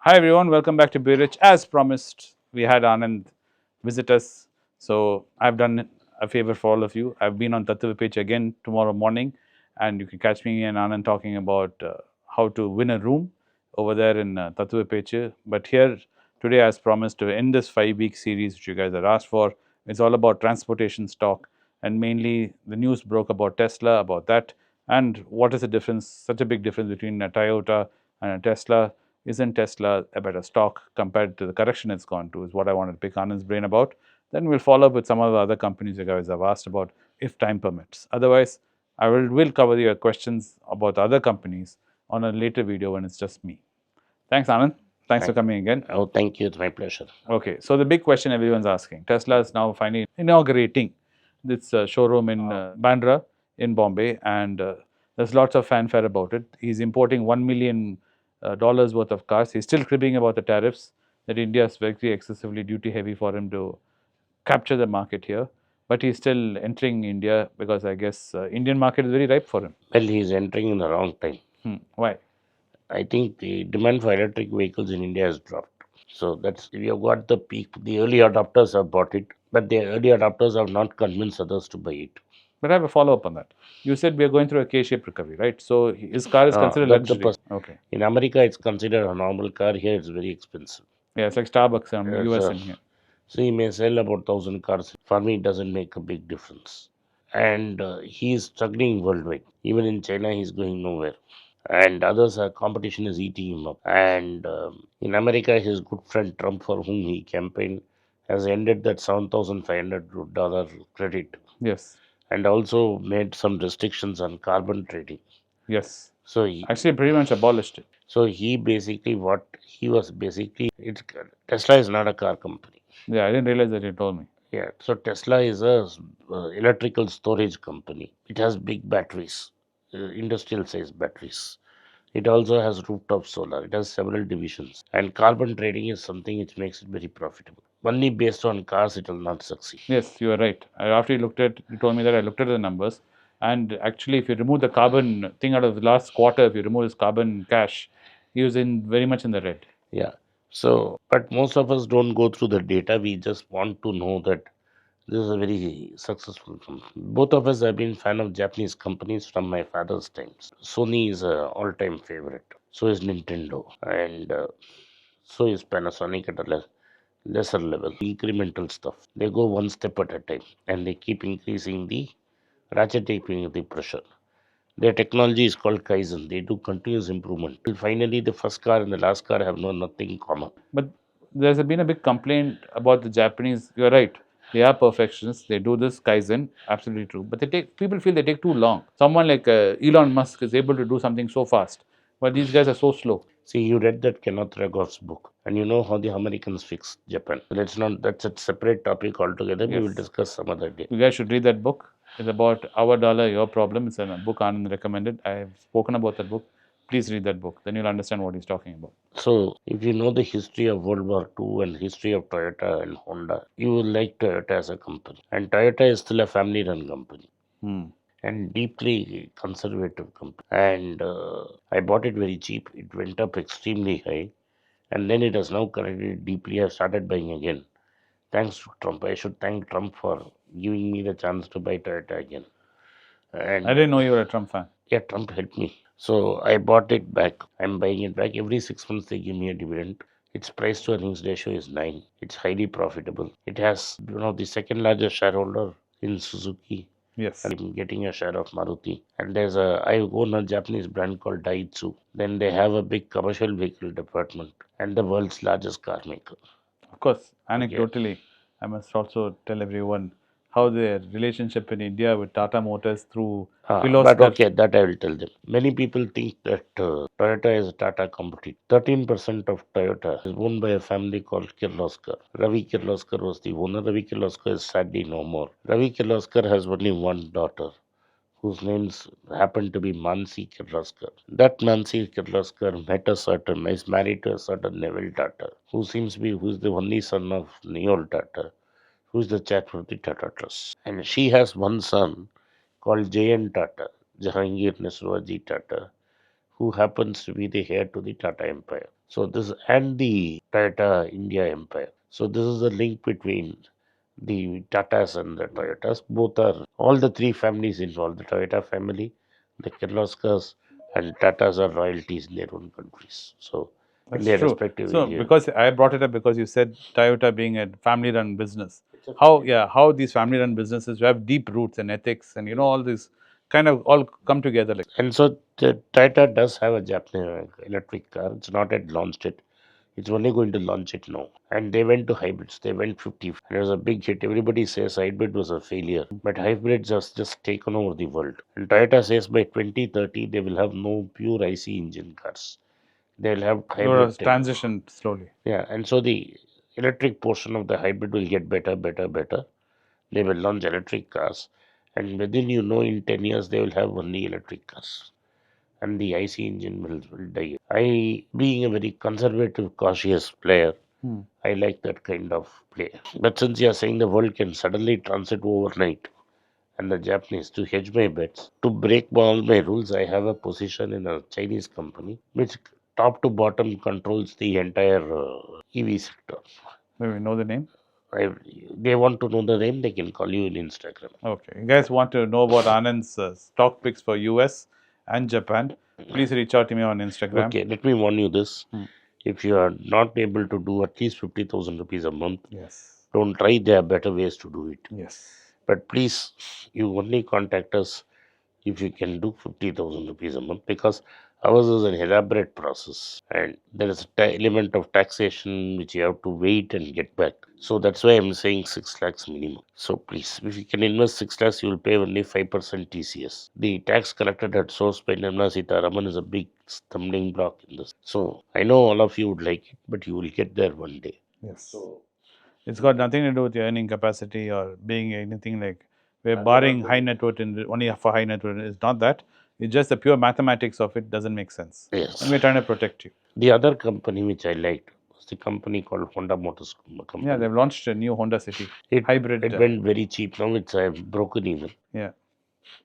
Hi everyone, welcome back to Be Rich. As promised, we had Anand visit us. So I've done a favor for all of you. I've been on VinodSrinivasan again tomorrow morning, and you can catch me and Anand talking about how to win a room over there in VinodSrinivasan. But here today, as promised, to end this 5 week series which you guys have asked for, it's all about transportation stock, and mainly the news broke about Tesla, about that, and what is the difference, such a big difference between a Toyota and a Tesla. Isn't Tesla a better stock compared to the correction it's gone to, is what I wanted to pick Anand's brain about. Then we'll follow up with some of the other companies you guys have asked about if time permits. Otherwise, I will cover your questions about other companies on a later video when it's just me. Thanks, Anand. Thanks for Thank, coming again. thank you. It's my pleasure. Okay, so the big question everyone's asking, Tesla is now finally inaugurating this showroom in Bandra in Bombay, and there's lots of fanfare about it. He's importing $1 million worth of cars. He's still cribbing about the tariffs, that India is very excessively duty heavy for him to capture the market here. But he's still entering India because I guess Indian market is very ripe for him. Well, he's entering in the wrong time. Why? I think the demand for electric vehicles in India has dropped. So that's we have got the peak. The early adopters have bought it, but the early adopters have not convinced others to buy it. But I have a follow up on that. You said we are going through a K-shaped recovery, right? So his car is considered That's the luxury. Okay. in America, it's considered a normal car. Here, it's very expensive. Yeah, it's like Starbucks in US So, and here. so he may sell about 1,000 cars. For me, it doesn't make a big difference. And he is struggling worldwide. Even in China, he's going nowhere. And others, competition is eating him up. And in America, his good friend Trump, for whom he campaigned, has ended that $7,500 credit Yes. and also made some restrictions on carbon trading. Yes. So he, Actually, pretty much abolished it. so he basically what he was basically it's Tesla is not a car company. Yeah, I didn't realize that you told me. Yeah, so Tesla is a electrical storage company. It has big batteries, industrial size batteries. It also has rooftop solar. It has several divisions. And carbon trading is something which makes it very profitable. Only based on cars, it will not succeed. Yes, you are right. After you told me that, I looked at the numbers. And actually, if you remove the carbon thing out of the last quarter, if you remove his carbon cash, he was in very much in the red. Yeah. So, but most of us don't go through the data. We just want to know that this is a very successful company. Both of us have been fan of Japanese companies from my father's times. Sony is a all-time favorite. So is Nintendo, and so is Panasonic at a lesser level. Incremental stuff. They go one step at a time, and they keep increasing the ratcheting the pressure. Their technology is called Kaizen. They do continuous improvement. Till finally, the first car and the last car have nothing in common. But there's been a big complaint about the Japanese. You're right. They are perfectionists. They do this Kaizen, absolutely true. But people feel they take too long. Someone like Elon Musk is able to do something so fast, but these guys are so slow. See, you read that Kenneth Rogoff's book, and you know how the Americans fix Japan. Let's not. That's a separate topic altogether. We will Yes. discuss some other day. You guys should read that book. It's about Our Dollar, Your Problem. It's a book Anand recommended. I have spoken about that book. Please read that book. Then you'll understand what he's talking about. So, if you know the history of World War II and history of Toyota and Honda, you will like Toyota as a company. And Toyota is still a family-run company. And deeply conservative company. And I bought it very cheap. It went up extremely high, and then it has now corrected deeply. I've started buying again. Thanks to Trump. I should thank Trump for giving me the chance to buy Toyota again. And I didn't know you were a Trump fan. yeah, Trump helped me. So I bought it back. I'm buying it back. Every 6 months they give me a dividend. Its price to earnings ratio is 9. It's highly profitable. It has the second largest shareholder in Suzuki. Yes. And I'm getting a share of Maruti. And I own a Japanese brand called Daihatsu. Then they have a big commercial vehicle department and the world's largest car maker. Of course, anecdotally, I must also tell everyone how their relationship in India with Tata Motors through But Kirloskar. okay, that I will tell them. Many people think that Toyota is a Tata competitor. 13% of Toyota is owned by a family called Kirloskar. Ravi Kirloskar was the owner. Ravi Kirloskar is sadly no more. Ravi Kirloskar has only one daughter, whose names happen to be Mansi Kirloskar. That Mansi Kirloskar is married to a certain Neville Tata, who's the only son of Neol Tata, who's the chairman of the Tata Trust. And she has one son called J.N. Tata, Jahangir Nesruaji Tata, who happens to be the heir to the Tata Empire. So this and the Toyota India empire. So this is the link between the Tatas and the Toyotas. Both are all the three families involved. The Toyota family, the Kirloskers, and Tatas are royalties in their own countries. So in That's their true. respective So areas. because I brought it up because you said Toyota being a family-run business, It's a how family. yeah, how these family-run businesses have deep roots and ethics, and all these kind of all come together like. And so the Toyota does have a Japanese electric car. It's not yet launched it. It's only going to launch it now. And they went to hybrids. They went 50. And it was a big hit. Everybody says hybrid was a failure. But hybrids have just taken over the world. And Toyota says by 2030 they will have no pure IC engine cars. They'll have Or hybrid. transition slowly. Yeah, and so the electric portion of the hybrid will get better, better, better. They will launch electric cars. And within in 10 years they will have only electric cars and the IC engine will die. I, being a very conservative, cautious player, Hmm. I like that kind of play. But since you are saying the world can suddenly transit overnight, and the Japanese, to hedge my bets, to break all my rules, I have a position in a Chinese company which top to bottom controls the entire EV sector. Maybe we know the name. I, they want to know the name, they can call you in Instagram. Okay, you guys want to know about Anand's stock picks for US and Japan? Please reach out to me on Instagram. Okay, let me warn you this. Hmm. If you are not able to do at least 50,000 rupees a month, Yes. don't try. There are better ways to do it. Yes. But please, you only contact us if you can do 50,000 rupees a month because ours is an elaborate process and there is a element of taxation which you have to wait and get back. So that's why I'm saying 6 lakhs minimum. So please, if you can invest 6 lakhs, you will pay only 5% TCS. The tax collected at source by Nirmala Sitharaman is a big stumbling block in this. So I know all of you would like it, but you will get there one day. Yes. So It's got nothing to do with your earning capacity or being anything like we're barring high net worth in only for high net worth. It's not that. It's just the pure mathematics of it doesn't make sense. yes. And we're trying to protect you. The other company which I liked was the company called Honda Motors Yeah, Company. they've launched a new Honda City It hybrid. it went very cheap. Now it's broken even. Yeah,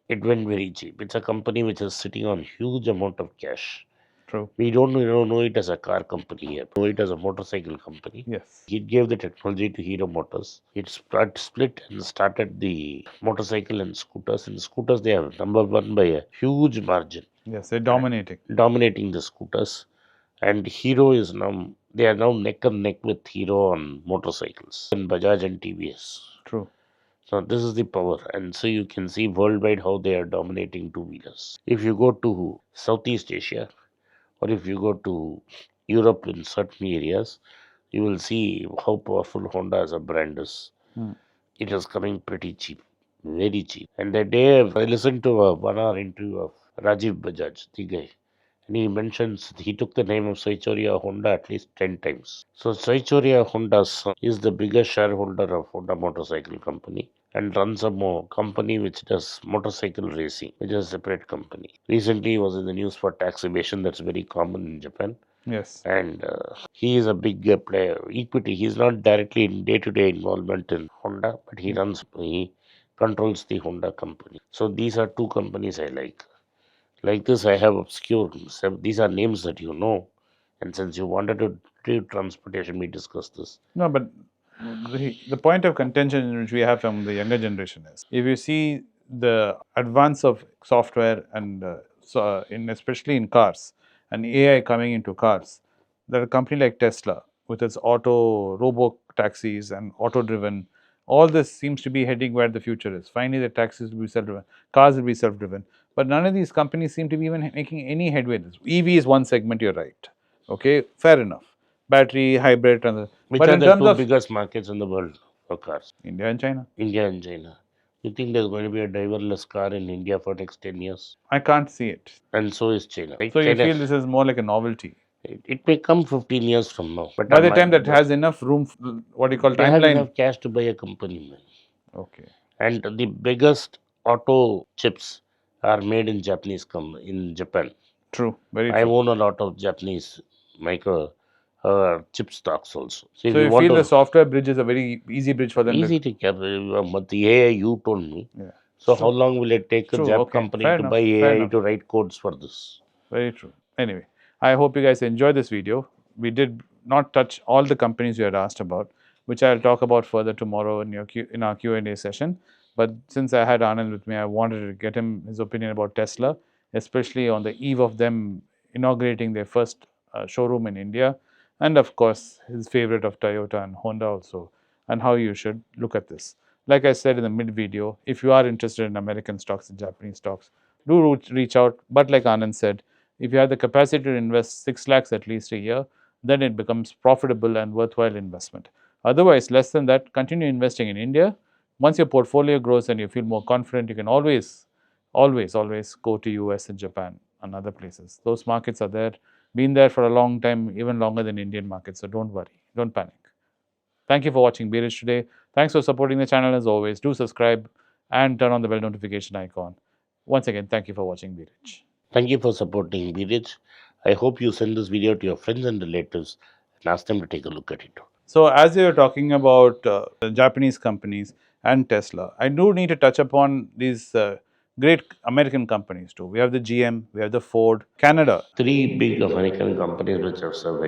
It went very cheap. It's a company which is sitting on huge amount of cash. true. We don't know it as a car company yet. We know it as a motorcycle company. Yes. It gave the technology to Hero Motors. It split and started the motorcycle and scooters. In scooters, they are number one by a huge margin, Yes, they're dominating. dominating the scooters. And Hero is now, they are now neck and neck with Hero on motorcycles and Bajaj and TVS. True. So this is the power, and so you can see worldwide how they are dominating two wheelers. If you go to Southeast Asia or if you go to Europe in certain areas, you will see how powerful Honda as a brand is. Hmm. It is coming pretty cheap, very cheap. And the day I listened to a 1 hour interview of Rajiv Bajaj, the guy, and he mentions he took the name of Saichoria Honda at least 10 times. So Saichoria Honda is the biggest shareholder of Honda Motorcycle Company and runs a company which does motorcycle racing, which is a separate company. Recently, he was in the news for tax evasion that's very common in Japan. Yes. And he is a big player. Equity. He's not directly in day-to-day involvement in Honda, but he controls the Honda company. So these are two companies I like. Like this, I have obscure. These are names that you know, and since you wanted to do transportation, we discussed this. No, but the point of contention which we have from the younger generation is if you see the advance of software and especially in cars and AI coming into cars, that a company like Tesla with its auto robo taxis and auto driven, all this seems to be heading where the future is. Finally, the taxis will be self driven, cars will be self driven, but none of these companies seem to be even making any headway. EV is one segment, you're right. Okay, fair enough. Battery, hybrid, Which but are in the terms two of biggest markets in the world for cars? India and China, India and China. You think there's going to be a driverless car in India for next 10 years? I can't see it. And so is China. Right? So you China, feel this is more like a novelty. it may come 15 years from now. But By the time that has enough room, what do you call they have timeline? enough cash to buy a company, man. Okay, And the biggest auto chips are made in in Japan. true, very I true. own a lot of Japanese micro chip stocks also. So if So you you want feel the to, software bridge is a very easy bridge for them easy to. to capture, but the AI you told me. Yeah, So it's how true. long will it take It's a true. Jap Okay, company fair to enough. buy Fair AI enough. to write codes for this? Very true. Anyway, I hope you guys enjoy this video. we did not touch all the companies you had asked about, which I'll talk about further tomorrow in our Q&A session. But since I had Anand with me, I wanted to get his opinion about Tesla, especially on the eve of them inaugurating their first showroom in India, and of course his favorite of Toyota and Honda also, and how you should look at this. Like I said in the mid video, if you are interested in American stocks and Japanese stocks, do reach out. But like Anand said, if you have the capacity to invest 6 lakhs at least a year, then it becomes profitable and worthwhile investment. Otherwise, less than that, continue investing in India. Once your portfolio grows and you feel more confident, you can always go to US and Japan and other places. Those markets are there, been there for a long time, even longer than Indian markets. So don't worry, don't panic. Thank you for watching Bearish today. Thanks for supporting the channel as always. Do subscribe and turn on the bell notification icon. Once again, thank you for watching Bearish. Thank you for supporting Viraj. I hope you send this video to your friends and relatives and ask them to take a look at it. So, as you were talking about Japanese companies and Tesla, I do need to touch upon these great American companies too. We have the GM, we have the Ford, Canada. Three big American companies which have survived.